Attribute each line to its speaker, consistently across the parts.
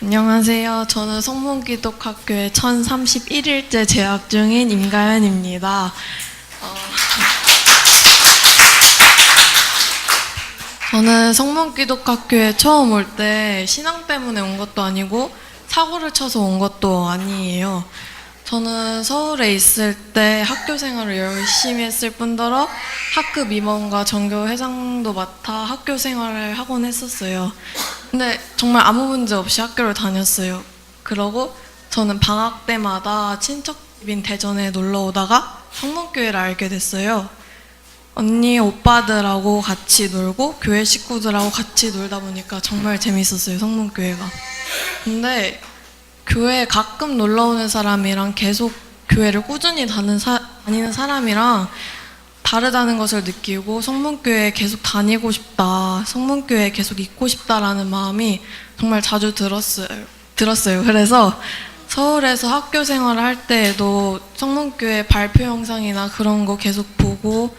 Speaker 1: 안녕하세요. 저는 성문기독학교에 1031일째 재학 중인 임가연입니다. 저는 성문기독학교에 처음 올 때 신앙 때문에 온 것도 아니고 사고를 쳐서 온 것도 아니에요. 저는 서울에 있을 때 학교 생활을 열심히 했을 뿐더러 학급 임원과 전교 회장도 맡아 학교 생활을 하곤 했었어요. 근데 정말 아무 문제 없이 학교를 다녔어요. 그러고 저는 방학 때마다 친척집인 대전에 놀러 오다가 성문교회를 알게 됐어요. 언니, 오빠들하고 같이 놀고 교회 식구들하고 같이 놀다 보니까 정말 재밌었어요, 성문교회가. 근데 교회에 가끔 놀러 오는 사람이랑 계속 교회를 꾸준히 다니는 사람이랑 다르다는 것을 느끼고 성문교회에 계속 다니고 싶다, 성문교회에 계속 있고 싶다라는 마음이 정말 자주 들었어요. 그래서 서울에서 학교 생활을 할 때에도 성문교회 발표 영상이나 그런 거 계속 보고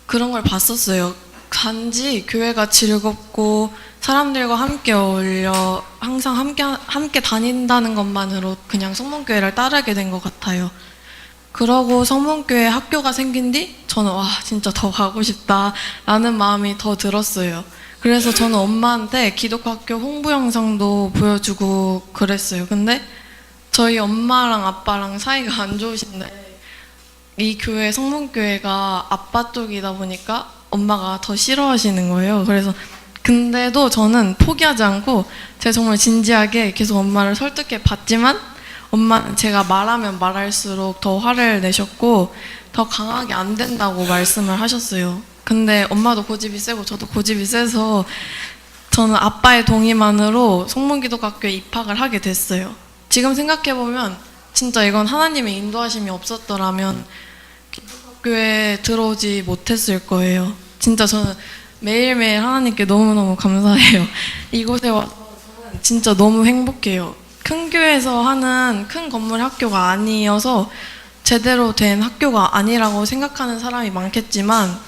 Speaker 1: 그런 걸 봤었어요. 단지 교회가 즐겁고 사람들과 함께 어울려 항상 함께 다닌다는 것만으로 그냥 성문교회를 따르게 된 것 같아요. 그러고 성문교회 학교가 생긴 뒤 저는 와 진짜 더 가고 싶다라는 마음이 더 들었어요. 그래서 저는 엄마한테 기독학교 홍보 영상도 보여주고 그랬어요. 근데 저희 엄마랑 아빠랑 사이가 안 좋으신데 이 교회 성문교회가 아빠 쪽이다 보니까 엄마가 더 싫어하시는 거예요. 그래서 근데도 저는 포기하지 않고 제가 정말 진지하게 계속 엄마를 설득해 봤지만 엄마는 제가 말하면 말할수록 더 화를 내셨고 더 강하게 안 된다고 말씀을 하셨어요. 근데 엄마도 고집이 세고 저도 고집이 세서 저는 아빠의 동의만으로 성문기독학교에 입학을 하게 됐어요. 지금 생각해보면 진짜 이건 하나님의 인도하심이 없었더라면 기독학교에 들어오지 못했을 거예요. 진짜 저는 매일매일 하나님께 너무너무 감사해요. 이곳에 와서 저는 진짜 너무 행복해요. 큰 교회에서 하는 큰 건물 학교가 아니어서 제대로 된 학교가 아니라고 생각하는 사람이 많겠지만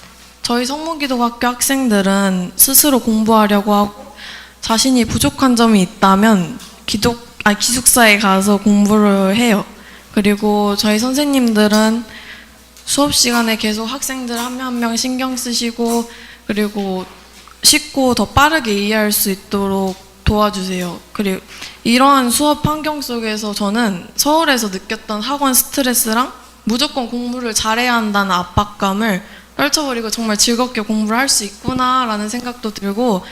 Speaker 1: 저희 성문기독학교 학생들은 스스로 공부하려고 하고 자신이 부족한 점이 있다면 기숙사에 가서 공부를 해요. 그리고 저희 선생님들은 수업 시간에 계속 학생들 한 명 한 명 신경 쓰시고 그리고 쉽고 더 빠르게 이해할 수 있도록 도와주세요. 그리고 이러한 수업 환경 속에서 저는 서울에서 느꼈던 학원 스트레스랑 무조건 공부를 잘해야 한다는 압박감을 떨쳐버리고 정말 즐겁게 공부를 할 수 있구나라는 생각도 들고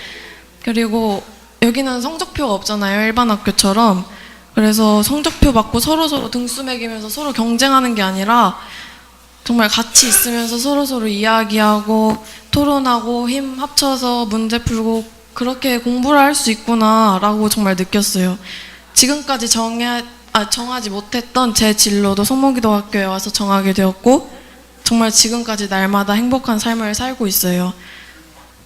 Speaker 1: 그리고 여기는 성적표가 없잖아요. 일반 학교처럼. 그래서 성적표 받고 서로서로 등수 매기면서 서로 경쟁하는 게 아니라 정말 같이 있으면서 서로서로 이야기하고 토론하고 힘 합쳐서 문제 풀고 그렇게 공부를 할 수 있구나라고 정말 느꼈어요. 지금까지 정하지 못했던 제 진로도 성문기독학교에 와서 정하게 되었고 정말 지금까지 날마다 행복한 삶을 살고 있어요.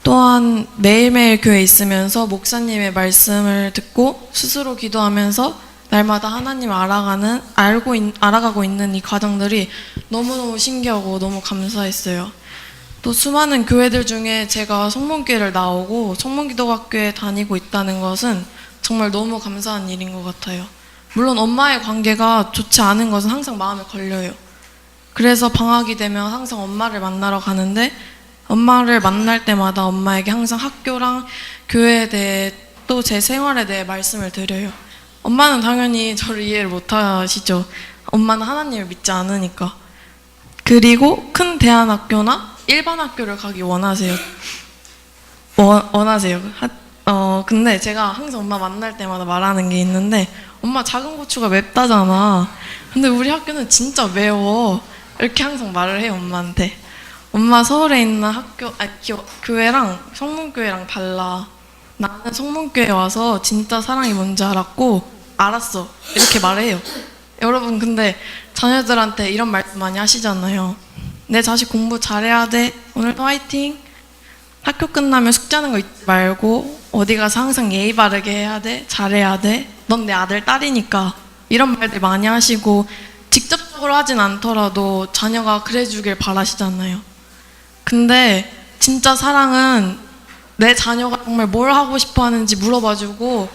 Speaker 1: 또한 매일매일 교회에 있으면서 목사님의 말씀을 듣고 스스로 기도하면서 날마다 하나님을 알아가고 있는 이 과정들이 너무너무 신기하고 너무 감사했어요. 또 수많은 교회들 중에 제가 성문교회를 나오고 성문기독학교에 다니고 있다는 것은 정말 너무 감사한 일인 것 같아요. 물론 엄마의 관계가 좋지 않은 것은 항상 마음에 걸려요. 그래서 방학이 되면 항상 엄마를 만나러 가는데 엄마를 만날 때마다 엄마에게 항상 학교랑 교회에 대해 또 제 생활에 대해 말씀을 드려요. 엄마는 당연히 저를 이해를 못 하시죠. 엄마는 하나님을 믿지 않으니까. 그리고 큰 대안학교나 일반 학교를 가기 원하세요. 근데 제가 항상 엄마 만날 때마다 말하는 게 있는데 엄마 작은 고추가 맵다잖아. 근데 우리 학교는 진짜 매워. 이렇게 항상 말을 해요, 엄마한테. 엄마 서울에 있는 교회랑 성문교회랑 달라. 나는 성문교회 와서 진짜 사랑이 뭔지 알았어. 이렇게 말해요. 여러분 근데 자녀들한테 이런 말씀 많이 하시잖아요. 내 자식 공부 잘해야 돼. 오늘도 화이팅. 학교 끝나면 숙제하는 거 잊지 말고 어디 가서 항상 예의 바르게 해야 돼. 잘해야 돼. 넌 내 아들 딸이니까. 이런 말들 많이 하시고 직접적으로 하진 않더라도 자녀가 그래주길 바라시잖아요. 근데 진짜 사랑은 내 자녀가 정말 뭘 하고 싶어 하는지 물어봐주고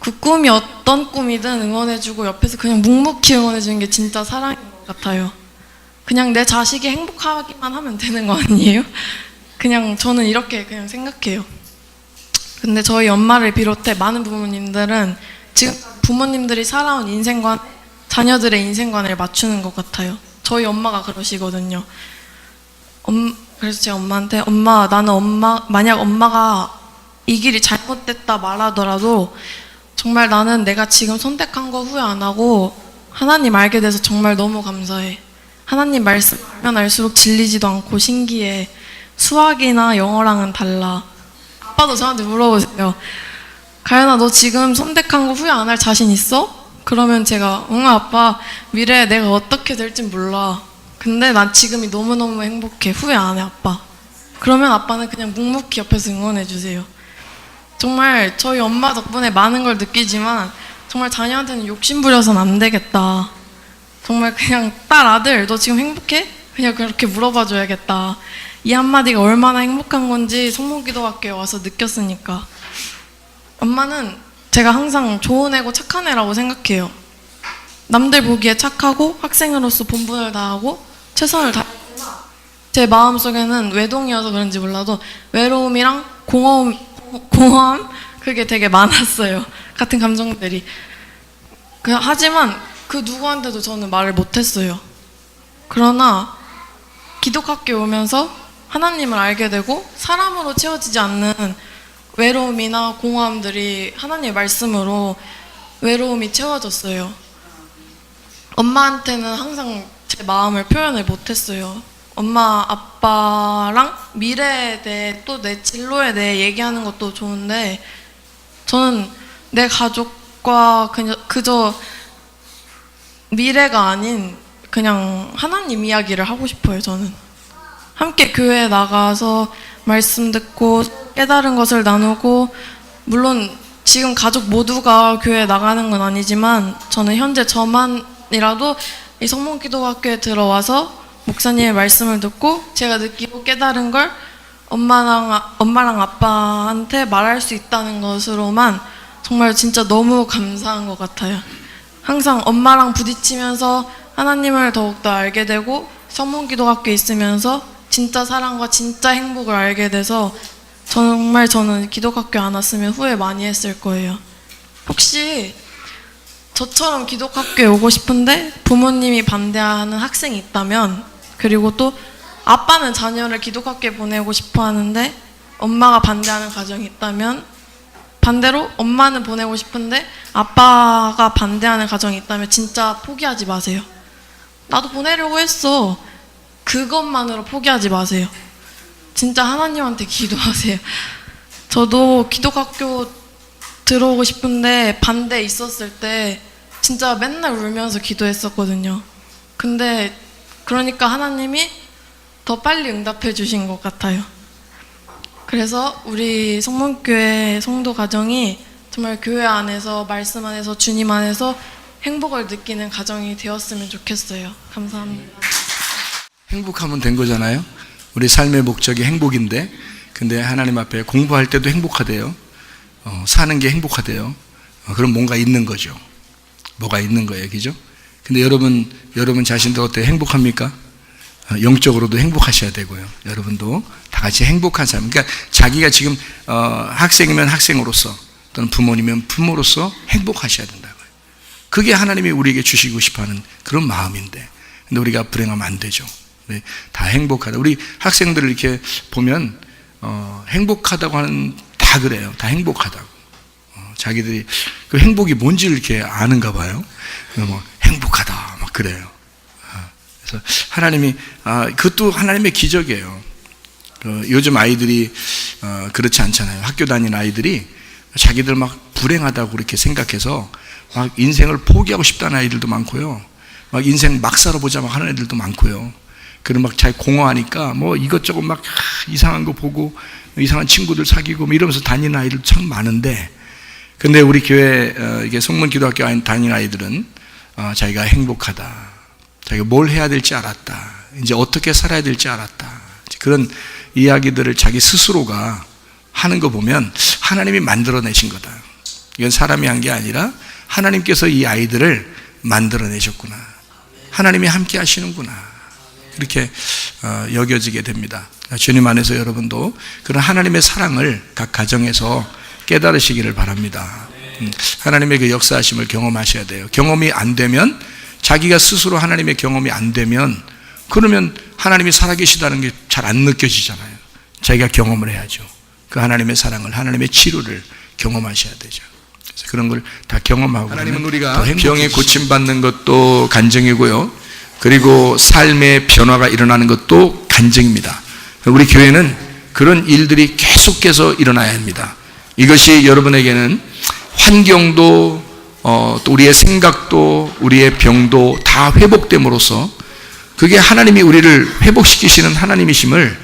Speaker 1: 그 꿈이 어떤 꿈이든 응원해주고 옆에서 그냥 묵묵히 응원해주는 게 진짜 사랑인 것 같아요. 그냥 내 자식이 행복하기만 하면 되는 거 아니에요? 그냥 저는 이렇게 그냥 생각해요. 근데 저희 엄마를 비롯해 많은 부모님들은 지금 부모님들이 살아온 인생관, 자녀들의 인생관을 맞추는 것 같아요. 저희 엄마가 그러시거든요. 그래서 제 엄마한테 만약 엄마가 이 길이 잘못됐다 말하더라도 정말 나는 내가 지금 선택한 거 후회 안 하고 하나님 알게 돼서 정말 너무 감사해. 하나님 말씀 알면 알수록 질리지도 않고 신기해. 수학이나 영어랑은 달라. 아빠도 저한테 물어보세요. 가연아, 너 지금 선택한 거 후회 안 할 자신 있어? 그러면 제가 응 아빠, 미래에 내가 어떻게 될진 몰라. 근데 난 지금이 너무너무 행복해. 후회 안 해 아빠. 그러면 아빠는 그냥 묵묵히 옆에서 응원해 주세요. 정말 저희 엄마 덕분에 많은 걸 느끼지만 정말 자녀한테는 욕심 부려서는 안 되겠다. 정말 그냥 딸 아들 너 지금 행복해? 그냥 그렇게 물어봐 줘야겠다. 이 한마디가 얼마나 행복한 건지 성모기도학교에 와서 느꼈으니까. 엄마는 제가 항상 좋은 애고 착한 애라고 생각해요. 남들 보기에 착하고 학생으로서 본분을 다하고 최선을 다했지만 제 마음속에는 외동이어서 그런지 몰라도 외로움이랑 공허함 그게 되게 많았어요. 같은 감정들이. 하지만 그 누구한테도 저는 말을 못했어요. 그러나 기독학교에 오면서 하나님을 알게 되고 사람으로 채워지지 않는 외로움이나 공허함들이 하나님의 말씀으로 외로움이 채워졌어요. 엄마한테는 항상 제 마음을 표현을 못했어요. 엄마, 아빠랑 미래에 대해 또 내 진로에 대해 얘기하는 것도 좋은데 저는 내 가족과 그저 미래가 아닌 그냥 하나님 이야기를 하고 싶어요. 저는 함께 교회에 나가서 말씀 듣고 깨달은 것을 나누고, 물론 지금 가족 모두가 교회에 나가는 건 아니지만 저는 현재 저만이라도 이 성문기도학교에 들어와서 목사님의 말씀을 듣고 제가 느끼고 깨달은 걸 엄마랑 아빠한테 말할 수 있다는 것으로만 정말 진짜 너무 감사한 것 같아요. 항상 엄마랑 부딪히면서 하나님을 더욱더 알게 되고 성문기도학교에 있으면서 진짜 사랑과 진짜 행복을 알게 돼서 저는 기독학교 안 왔으면 후회 많이 했을 거예요. 혹시 저처럼 기독학교에 오고 싶은데 부모님이 반대하는 학생이 있다면, 그리고 또 아빠는 자녀를 기독학교에 보내고 싶어 하는데 엄마가 반대하는 가정이 있다면, 반대로 엄마는 보내고 싶은데 아빠가 반대하는 가정이 있다면 진짜 포기하지 마세요. 나도 보내려고 했어. 그것만으로 포기하지 마세요. 진짜 하나님한테 기도하세요. 저도 기독학교 들어오고 싶은데 반대 있었을 때 진짜 맨날 울면서 기도했었거든요. 근데 그러니까 하나님이 더 빨리 응답해 주신 것 같아요. 그래서 우리 성문교회 성도 가정이 정말 교회 안에서, 말씀 안에서, 주님 안에서 행복을 느끼는 가정이 되었으면 좋겠어요. 감사합니다.
Speaker 2: 행복하면 된 거잖아요. 우리 삶의 목적이 행복인데, 근데 하나님 앞에 공부할 때도 행복하대요. 사는 게 행복하대요. 그럼 뭔가 있는 거죠. 뭐가 있는 거예요, 그죠? 근데 여러분 자신도 어때요? 행복합니까? 영적으로도 행복하셔야 되고요. 여러분도 다 같이 행복한 삶. 그러니까 자기가 지금 학생이면 학생으로서, 또는 부모님이면 부모로서 행복하셔야 된다고요. 그게 하나님이 우리에게 주시고 싶어하는 그런 마음인데, 근데 우리가 불행하면 안 되죠. 네, 다 행복하다. 우리 학생들을 이렇게 보면 행복하다고 하는, 다 그래요. 다 행복하다고. 자기들이 그 행복이 뭔지를 이렇게 아는가 봐요. 뭐 행복하다 막 그래요. 그래서 하나님이 그것도 하나님의 기적이에요. 요즘 아이들이 그렇지 않잖아요. 학교 다니는 아이들이 자기들 막 불행하다고 그렇게 생각해서 막 인생을 포기하고 싶다는 아이들도 많고요. 막 인생 막 살아보자 막 하는 애들도 많고요. 그리고 막 자기 공허하니까 뭐 이것저것 막 이상한 거 보고 이상한 친구들 사귀고 뭐 이러면서 다니는 아이들 참 많은데, 근데 우리 교회 이게 성문기도학교 다니는 아이들은 자기가 행복하다, 자기가 뭘 해야 될지 알았다, 이제 어떻게 살아야 될지 알았다, 그런 이야기들을 자기 스스로가 하는 거 보면 하나님이 만들어내신 거다. 이건 사람이 한 게 아니라 하나님께서 이 아이들을 만들어내셨구나. 하나님이 함께 하시는구나. 그렇게 여겨지게 됩니다. 주님 안에서 여러분도 그런 하나님의 사랑을 각 가정에서 깨달으시기를 바랍니다. 하나님의 그 역사하심을 경험하셔야 돼요. 경험이 안 되면, 자기가 스스로 하나님의 경험이 안 되면, 그러면 하나님이 살아계시다는 게 잘 안 느껴지잖아요. 자기가 경험을 해야죠. 그 하나님의 사랑을, 하나님의 치료를 경험하셔야 되죠. 그래서 그런 걸 다 경험하고, 하나님은 우리가 병에 고침받는 것도 간증이고요, 그리고 삶의 변화가 일어나는 것도 간증입니다. 우리 교회는 그런 일들이 계속해서 일어나야 합니다. 이것이 여러분에게는 환경도 또 우리의 생각도 우리의 병도 다 회복됨으로써, 그게 하나님이 우리를 회복시키시는 하나님이심을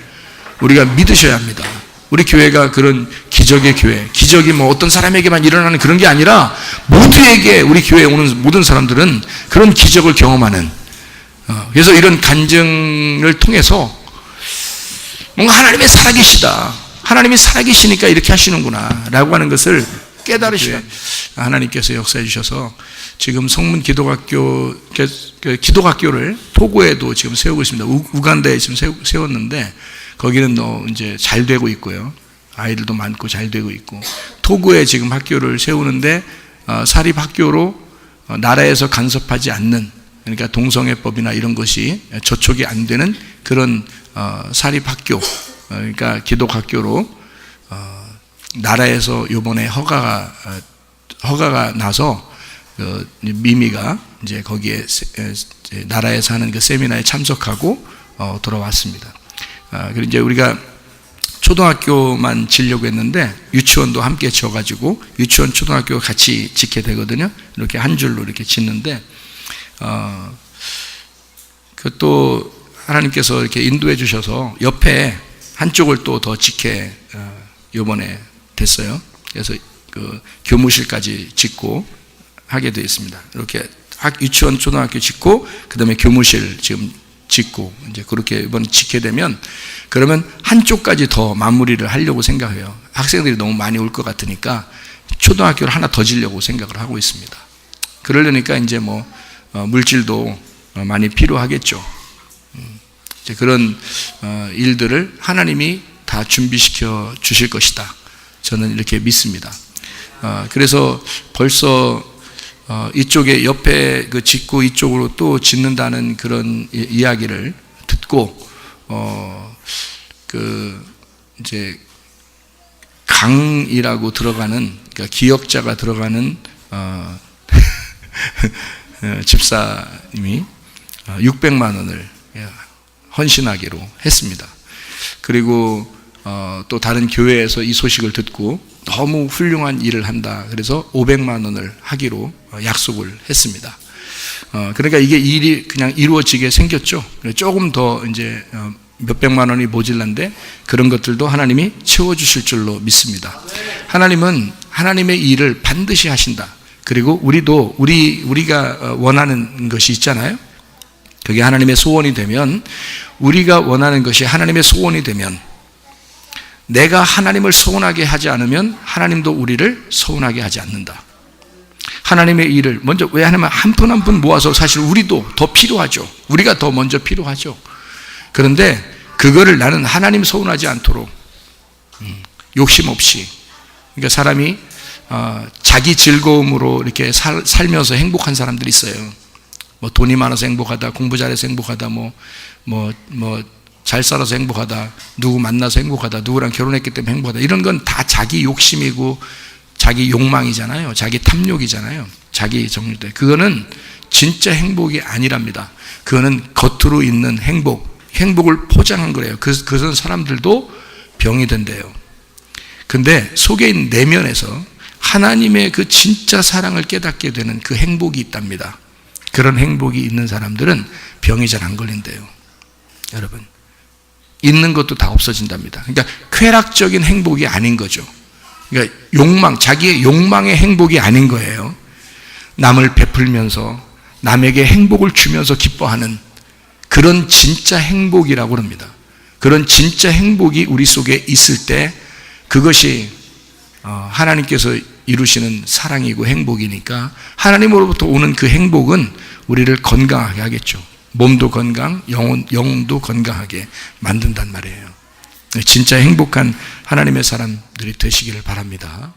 Speaker 2: 우리가 믿으셔야 합니다. 우리 교회가 그런 기적의 교회, 기적이 뭐 어떤 사람에게만 일어나는 그런 게 아니라 모두에게, 우리 교회에 오는 모든 사람들은 그런 기적을 경험하는, 그래서 이런 간증을 통해서 뭔가 하나님의 살아계시다, 하나님이 살아계시니까 이렇게 하시는구나 라고 하는 것을 깨달으셔야, 하나님께서 역사해 주셔서 지금 성문 기독학교를 토고에도 지금 세우고 있습니다. 우간다에 지금 세웠는데 거기는 이제 잘 되고 있고요, 아이들도 많고 잘 되고 있고, 토고에 지금 학교를 세우는데 사립 학교로 나라에서 간섭하지 않는, 그러니까 동성애법이나 이런 것이 저촉이 안 되는 그런 사립 학교, 그러니까 기독학교로 나라에서 이번에 허가가 나서 미미가 이제 거기에 나라에서 하는 그 세미나에 참석하고 돌아왔습니다. 그리고 이제 우리가 초등학교만 지려고 했는데 유치원도 함께 지어가지고 유치원 초등학교 같이 짓게 되거든요. 이렇게 한 줄로 이렇게 짓는데 그 또 하나님께서 이렇게 인도해 주셔서 옆에 한쪽을 또 더 짓게 이번에 됐어요. 그래서 그 교무실까지 짓고 하게 되어 있습니다. 이렇게 유치원 초등학교 짓고 그다음에 교무실 지금 짓고 이제 그렇게 이번 짓게 되면, 그러면 한쪽까지 더 마무리를 하려고 생각해요. 학생들이 너무 많이 올 것 같으니까 초등학교를 하나 더 지려고 생각을 하고 있습니다. 그러려니까 이제 뭐 물질도 많이 필요하겠죠. 이제 그런 일들을 하나님이 다 준비시켜 주실 것이다, 저는 이렇게 믿습니다. 그래서 벌써 이쪽에 옆에 그 짓고 이쪽으로 또 짓는다는 그런 이야기를 듣고 그 이제 강이라고 들어가는, 그러니까 기역자가 들어가는 집사님이 600만 원을 헌신하기로 했습니다. 그리고 또 다른 교회에서 이 소식을 듣고 너무 훌륭한 일을 한다, 그래서 500만 원을 하기로 약속을 했습니다. 그러니까 이게 일이 그냥 이루어지게 생겼죠. 조금 더 이제 몇백만 원이 모질란데 그런 것들도 하나님이 채워주실 줄로 믿습니다. 하나님은 하나님의 일을 반드시 하신다. 그리고 우리도 우리가 원하는 것이 있잖아요. 그게 하나님의 소원이 되면, 우리가 원하는 것이 하나님의 소원이 되면, 내가 하나님을 서운하게 하지 않으면 하나님도 우리를 서운하게 하지 않는다. 하나님의 일을 먼저, 왜 하냐면 한 푼 한 푼 모아서 사실 우리도 더 필요하죠. 우리가 더 먼저 필요하죠. 그런데 그거를 나는 하나님 서운하지 않도록 욕심 없이, 그러니까 사람이 자기 즐거움으로 이렇게 살면서 행복한 사람들이 있어요. 뭐 돈이 많아서 행복하다, 공부 잘해서 행복하다, 잘 살아서 행복하다, 누구 만나서 행복하다, 누구랑 결혼했기 때문에 행복하다, 이런 건 다 자기 욕심이고 자기 욕망이잖아요. 자기 탐욕이잖아요. 자기 정욕. 그거는 진짜 행복이 아니랍니다. 그거는 겉으로 있는 행복을 포장한 거래요. 그런 사람들도 병이 된대요. 근데 속에 있는 내면에서 하나님의 그 진짜 사랑을 깨닫게 되는 그 행복이 있답니다. 그런 행복이 있는 사람들은 병이 잘 안 걸린대요. 여러분, 있는 것도 다 없어진답니다. 그러니까 쾌락적인 행복이 아닌 거죠. 그러니까 자기의 욕망의 행복이 아닌 거예요. 남을 베풀면서 남에게 행복을 주면서 기뻐하는 그런 진짜 행복이라고 합니다. 그런 진짜 행복이 우리 속에 있을 때 그것이 하나님께서 이루시는 사랑이고 행복이니까 하나님으로부터 오는 그 행복은 우리를 건강하게 하겠죠. 몸도 건강, 영혼도 건강하게 만든단 말이에요. 진짜 행복한 하나님의 사람들이 되시기를 바랍니다.